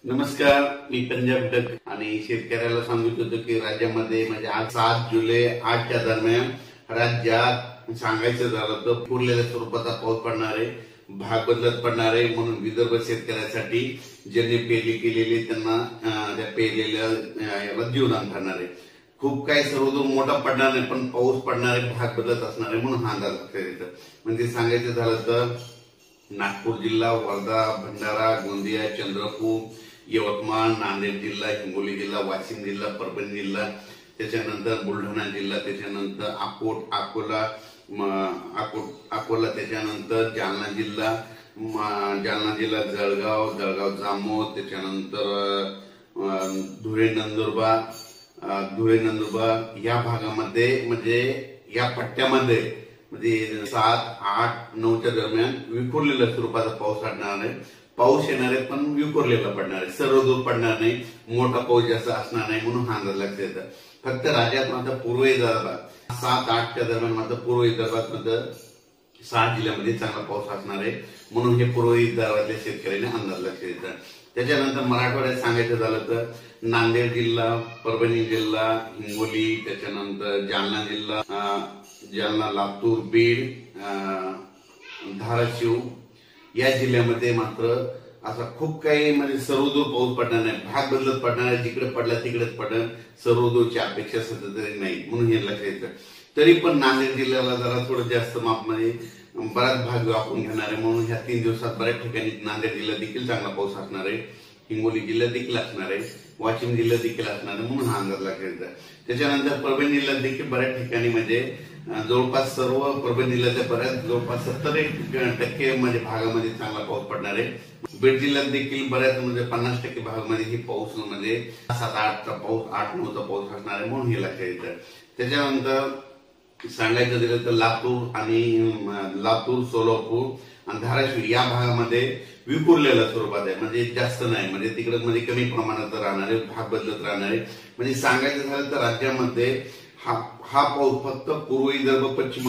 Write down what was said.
नमस्कार, मी पंजाब डक आणि शेतकऱ्याला सांगत होतो की राज्यामध्ये म्हणजे आज 7 जुलै 8च्या दरम्यान राज्यात सांगायचं झालं तर फुरलेल्या स्वरूपाचा पाऊस पडणार आहे, भाग बदलत पडणार आहे. म्हणून विदर्भ शेतकऱ्यासाठी ज्यांनी पेरणी केलेली त्यांना त्या पेरलेल्या याला जीवदान ठरणार आहे. खूप काही सर्वदूर मोठा पडणार नाही, पण पाऊस पडणार आहे, भाग बदलत असणार आहे. म्हणून हा अंदाज लक्षात येतं. म्हणजे सांगायचं झालं तर नागपूर जिल्हा, वर्धा, भंडारा, गोंदिया, चंद्रपूर, यवतमाळ, नांदेड जिल्हा, हिंगोली जिल्हा, वाशिम जिल्हा, परभणी जिल्हा, त्याच्यानंतर बुलढाणा जिल्हा, त्याच्यानंतर अकोला, त्याच्यानंतर जालना जिल्हा, जळगाव जामोद, त्याच्यानंतर धुळे नंदुरबार या भागामध्ये म्हणजे या पट्ट्यामध्ये म्हणजे 7, 8, 9च्या दरम्यान विखुरलेल्या स्वरूपाचा पाऊस पडणार आहे. पाऊस येणार आहे पण विखुरलेला पडणार आहे, सर्वदूर पडणार नाही, मोठा पाऊस जास्त असणार नाही. म्हणून हा अंदाज लक्षात येतं. फक्त राज्यात मात्र पूर्व विदर्भात 7, 8च्या दरम्यान मात्र पूर्व विदर्भात मात्र 6 जिल्ह्यामध्ये चांगला पाऊस असणार आहे. म्हणून हे पूर्व विदर्भातल्या शेतकऱ्यांनी अंदाज लक्षात येतं. त्याच्यानंतर मराठवाड्यात सांगायचं झालं तर नांदेड जिल्हा, परभणी जिल्हा, हिंगोली, त्याच्यानंतर जालना, लातूर, बीड, धाराशिव या जिल्ह्यामध्ये मात्र असा खूप काही म्हणजे सर्वदूर पाऊस पडणार नाही, भाग बदलत पडणार आहे. जिकडे पडला तिकडेच पडणार, सर्वदूरची अपेक्षा सतत नाही. म्हणून हे लक्षात येतं. तरी पण नांदेड जिल्ह्याला जरा थोडं जास्त मापमध्ये बराच भाग व्यापून घेणार आहे. म्हणून ह्या 3 दिवसात बऱ्याच ठिकाणी नांदेड जिल्ह्यात देखील चांगला पाऊस असणार आहे, हिंगोली जिल्ह्यात देखील असणार आहे, वाशिम जिल्ह्यात देखील असणार आहे. म्हणून हा अंदाज लक्षात येतं. त्याच्यानंतर परभणी जिल्ह्यात देखील बऱ्याच ठिकाणी म्हणजे जवळपास सर्व परभणी जिल्ह्याच्या बऱ्याच जवळपास 70% म्हणजे भागामध्ये चांगला पाऊस पडणार आहे. बीड जिल्ह्यात देखील बऱ्याच म्हणजे 50% भागामध्ये ही पाऊस म्हणजे 7, 8चा पाऊस, 8, 9चा पाऊस असणार आहे. म्हणून हे लक्षात येतं. त्याच्यानंतर सांगायचं झालं तर लातूर, सोलापूर आणि धाराशिव या भागामध्ये विखुरलेल्या स्वरूपात आहे, म्हणजे जास्त नाही, म्हणजे तिकडे म्हणजे कमी प्रमाणात राहणार आहे, भाग बदलत राहणार आहे. म्हणजे सांगायचं झालं तर राज्यामध्ये हा पाऊस फक्त पूर्व विदर्भ, पश्चिम